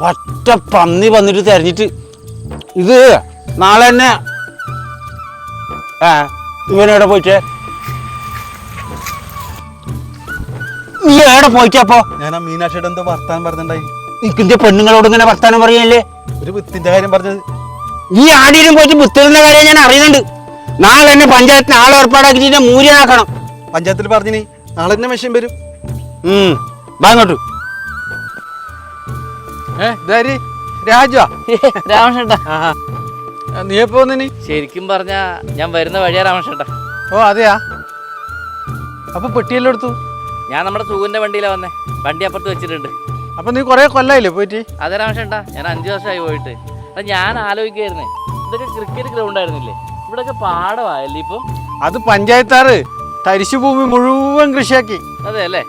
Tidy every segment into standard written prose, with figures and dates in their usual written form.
പറ്റ പന്നി വന്നിട്ട് തെരഞ്ഞിട്ട് ഇത് നാളെ തന്നെ ഇവനെവിടെ പോയിട്ടേ നീ എവിടെ പോയിട്ടപ്പോ? ഞാൻ ആ മീനാക്ഷിയുടെ എന്തോ വർത്താനം പറഞ്ഞിട്ടുണ്ടായി. നിന്റെ പെണ്ണുങ്ങളോട് ഇങ്ങനെ വർത്താനം പറയല്ലേ? ഒരു വിത്തിന്റെ കാര്യം പറഞ്ഞത്. ഈ ആടിയിലും പോയിട്ട് വിത്തുന്ന കാര്യം ഞാൻ അറിയുന്നുണ്ട്. നാളെ തന്നെ പഞ്ചായത്തിന് ആളെ ഏർപ്പാടാക്കിട്ട് മൂല്യനാക്കണം. പഞ്ചായത്തിൽ പറഞ്ഞിനി നാളെ തന്നെ മെഷീൻ വരും. വാങ്ങോട്ടു. രാജാ രാമകൃഷ്ണേട്ടാ, നീ എപ്പോ വന്നിനി? ശരിക്കും പറഞ്ഞ ഞാൻ വരുന്ന വഴിയാ രാമകൃഷ്ണേട്ടാ. ഓ അതെയാ? അപ്പൊ പെട്ടിയെല്ലാം എടുത്തു? ഞാൻ നമ്മുടെ സുഖന്റെ വണ്ടിയിലാ വന്നേ. വണ്ടി അപ്പുറത്ത് വെച്ചിട്ടുണ്ട്. അപ്പൊ നീ കൊറേ കൊല്ലായില്ലേ പോയിട്ട്? അതെ രാമകൃഷ്ണേട്ടാ, ഞാൻ 5 വർഷമായി പോയിട്ട്. അപ്പൊ ഞാൻ ആലോചിക്കായിരുന്നേ, ഇതൊക്കെ ക്രിക്കറ്റ് ഗ്രൗണ്ട് ആയിരുന്നില്ലേ, ഇവിടെയൊക്കെ പാടമായല്ലേ ഇപ്പൊ? അത് പഞ്ചായത്താറ് തരിശു ഭൂമി മുഴുവൻ കൃഷിയാക്കി. അതെ അല്ലേ?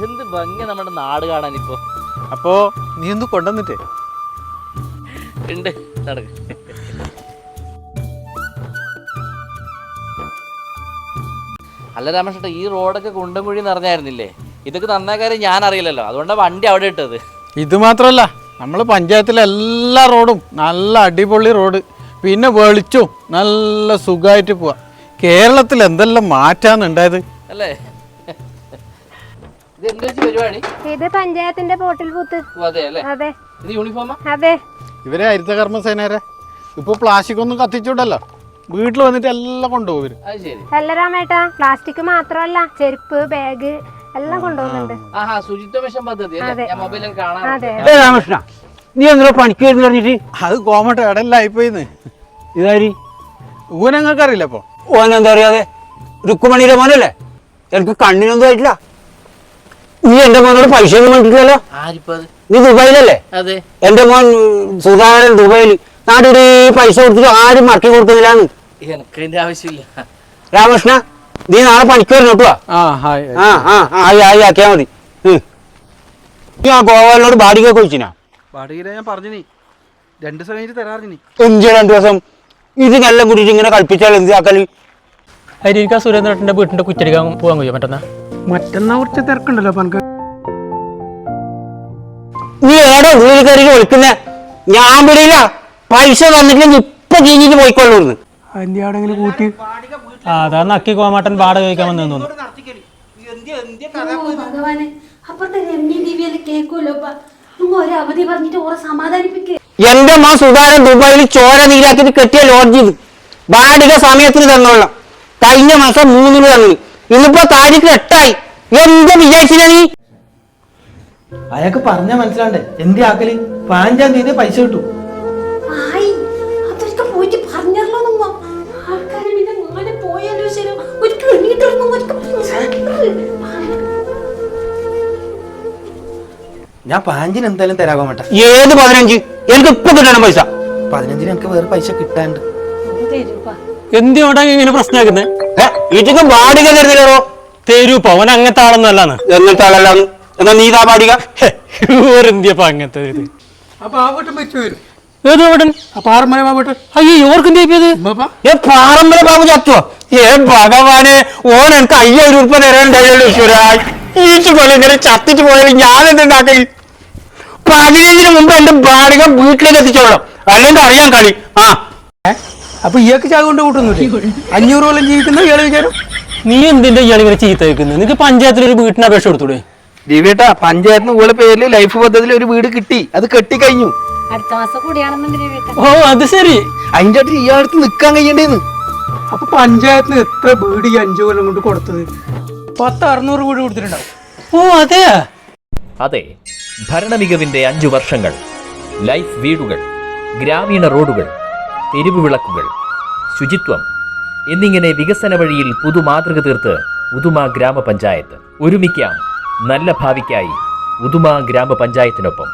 എന്ത് ഭംഗി നമ്മുടെ നാട് കാണാൻ ഇപ്പൊ. അപ്പോ നീ ഒന്ന് കൊണ്ടുവന്നിട്ടേ. ഉണ്ട്, നടക്ക്. അല്ല രാമകൃഷ്ണേട്ടാ, ഈ റോഡൊക്കെ കുണ്ടും കുഴി നിറഞ്ഞായിരുന്നില്ലേ? ഇതൊക്കെ നന്നാക്കാര്യം ഞാൻ അറിയില്ലല്ലോ, അതുകൊണ്ടാണ് വണ്ടി അവിടെ ഇട്ടത്. ഇത് മാത്രല്ല, നമ്മൾ പഞ്ചായത്തിലെ എല്ലാ റോഡും നല്ല അടിപൊളി റോഡ്, പിന്നെ വെളിച്ചും നല്ല സുഖമായിട്ട് പോവാ. കേരളത്തിൽ എന്തെല്ലാം മാറ്റാന്നുണ്ടായത് അല്ലേ? ഇത് എന്താ പരിപാടി? ഇത് പഞ്ചായത്തിന്റെ പോർട്ടൽ ബൂത്ത്. അതെ അല്ലേ? അതെ. ഇത് യൂണിഫോമാ? അതെ. ഇവരെ ഹരിതകർമ്മസേനരെ ഇപ്പൊ പ്ലാസ്റ്റിക് ഒന്നും കത്തിച്ചൂടല്ലോ, വീട്ടിൽ വന്നിട്ട് എല്ലാം കൊണ്ടുപോകും. അത് ശരി. അല്ല രാമേട്ടാ, പ്ലാസ്റ്റിക് മാത്രമല്ല, ചെരുപ്പ്, ബാഗ് എല്ലാം കൊണ്ടുപോകുന്നുണ്ട്. ശുചിത്വ മിഷൻ പദ്ധതി ഞാൻ മൊബൈലിൽ കാണാം. രാമകൃഷ്ണ, നീ എന്തിനാ പണിക്ക് വരുന്ന പറഞ്ഞിട്ട്? അത് കോമട്ട് എടെല്ലാം ആയിപ്പോയിന്ന്. ഇതാരി ഊനങ്ങൾക്ക് അറിയില്ല. അപ്പൊ ഓനെന്താ അറിയാതെ? രുക്കുമണിയുടെ മോനല്ലേ? എനിക്ക് കണ്ണിനൊന്നും ആയിട്ടില്ല. നീ എന്റെ മോനോട് പൈസ ഒന്നും വേണ്ടിട്ടില്ലല്ലോ. നീ ദുബായിലല്ലേ? അതെ. എന്റെ മോൻ സുധാകരൻ ദുബായിൽ. നാട്ടിൽ പൈസ കൊടുത്തിട്ട് ആരും മറക്കി കൊടുക്കുന്നില്ലാന്ന്. എനിക്കതിന്റെ ആവശ്യമില്ല. രാമകൃഷ്ണ, നീ നാളെ പണിക്ക് വരണം കേട്ടോ. ആയി ആക്കിയാ മതി. നീ ആ ഗോവാലിനോട് ബാഡിക കൊച്ചിനാ? ബാഡിക ഞാൻ പറഞ്ഞു, 2 ദിവസം കഴിഞ്ഞിട്ട് തരാറിനി. എന്ത് 2 ദിവസം? ഇതിനെല്ലാം കൂടിയിട്ട് ഇങ്ങനെ കളിപ്പിച്ചാൽ എന്ത് ആക്കല്? ഹരിക്ക സുരേന്ദ്രേട്ടന്റെ വീട്ടിന്റെ കുറ്റടിക്കാൻ പോകാൻ കഴിയും മറ്റന്നാ കുറച്ച് തിരക്കുണ്ടല്ലോ. നീ ഏടെ ഉള്ളിൽ കയറി വിളിക്കുന്നേ? ഞാൻ വിടില്ല. പൈസ തന്നിട്ടില്ലെങ്കിൽ ഇപ്പൊ ചീഞ്ഞിട്ട് പോയിക്കൊള്ളൂന്ന്. അതിന്റെ അവിടെ കൂട്ടി അതാ നക്കി കോമാട്ടൻ പാട കഴിക്കാൻ വന്നു തോന്നുന്നു. എന്റെ മോൻ സുധാരൻ ദുബായിൽ ചോര നീരാക്കിട്ട് കെട്ടിയ ലോഡ്ജ് ഇത് ബാഡിക സമയത്തിന് തന്നോളാം. കഴിഞ്ഞ മാസം 3 തന്നു. ഇന്നിപ്പോ താരീഖ് 8 എന്താ വിചാരിച്ചില്ല നീ? അയാൾക്ക് പറഞ്ഞാ മനസ്സിലാണ്ടേ? എന്തി ആക്കല്? 15-ാം തീയതി പൈസ കിട്ടു. ഞാൻ 15-ന് എന്തായാലും തരാൻ വേണ്ട. ഏത് 15? എനിക്ക് ഇപ്പൊ കിട്ടണം പൈസ. 15-ന് എനിക്ക് വേറെ പൈസ കിട്ടാണ്ട്. എന്തിനോടാ ഇങ്ങനെ പ്രശ്നമാക്കുന്നേ? വീട്ടിക്ക് ബാഡിക തരുന്നില്ലല്ലോ. തരൂ, പവൻ അങ്ങനത്തെ ആളൊന്നും അല്ലാന്ന്. എന്നിട്ട് ആളല്ലാന്ന് എന്നാ നീ താ ബാഡിക. ഓരെന്തിയപ്പ അങ്ങനത്തെ ഇത്? ഏത് വീടൻ? അയ്യോ, ഓർക്കെന്ത് പാറമ്പല ബാബു ചത്തോ? ഭഗവാനെ, ഓൻ എനിക്ക് 5000 രൂപ തരണ്ടായുള്ളൂ. ഈശ്വരായി, ഈച്ചുപോലെ ഇങ്ങനെ ചത്തിട്ട് പോയാലും ഞാൻ എന്തുണ്ടാക്കി? 15-ന് മുമ്പ് എന്റെ ബാഡിക വീട്ടിലേക്ക് എത്തിച്ചോളാം, അല്ലെങ്കിൽ അറിയാൻ കളി. അപ്പൊ ഇയാൾക്ക് ചായ കൊണ്ട് കൂട്ടുന്നില്ല? 500 കൊല്ലം ജീവിക്കുന്ന ഇയാൾ വിചാരം നീ എന്തിന്റെ ഇയാൾ ഇങ്ങനെ ചീത്ത വെക്കുന്നത്? നിനക്ക് പഞ്ചായത്തിൽ ഒരു വീട്ടിന് അപേക്ഷ കൊടുത്തൂടെ? ദിവ്യേട്ടാ, പഞ്ചായത്തിന് ഊളെ പേരിൽ ലൈഫ് പദ്ധതിയിൽ ഒരു വീട് കിട്ടി, അത് കെട്ടിക്കഴിഞ്ഞു. അടുത്ത മാസം കൂടിയാണെന്നുണ്ട്. ഓ അത് ശരി. അതിന്റെ അടുത്ത് ഇയാളടുത്ത് നിക്കാൻ കഴിയണ്ടേന്ന്. അപ്പൊ പഞ്ചായത്തിന് എത്ര വീട് ഈ 5 കൊല്ലം കൊണ്ട് കൊടുത്തത്? 600 വീട് കൊടുത്തിട്ടുണ്ടാവും. ഓ അതെ അതെ, ഭരണമികവിന്റെ 5 വർഷങ്ങൾ. ലൈഫ് വീടുകൾ, ഗ്രാമീണ റോഡുകൾ, തെരുവ് വിളക്കുകൾ, ശുചിത്വം എന്നിങ്ങനെ വികസന വഴിയിൽ പുതുമാതൃക തീർത്ത് ഉദുമ ഗ്രാമപഞ്ചായത്ത്. ഒരുമിക്കാം നല്ല ഭാവിക്കായി ഉദുമ ഗ്രാമപഞ്ചായത്തിനൊപ്പം.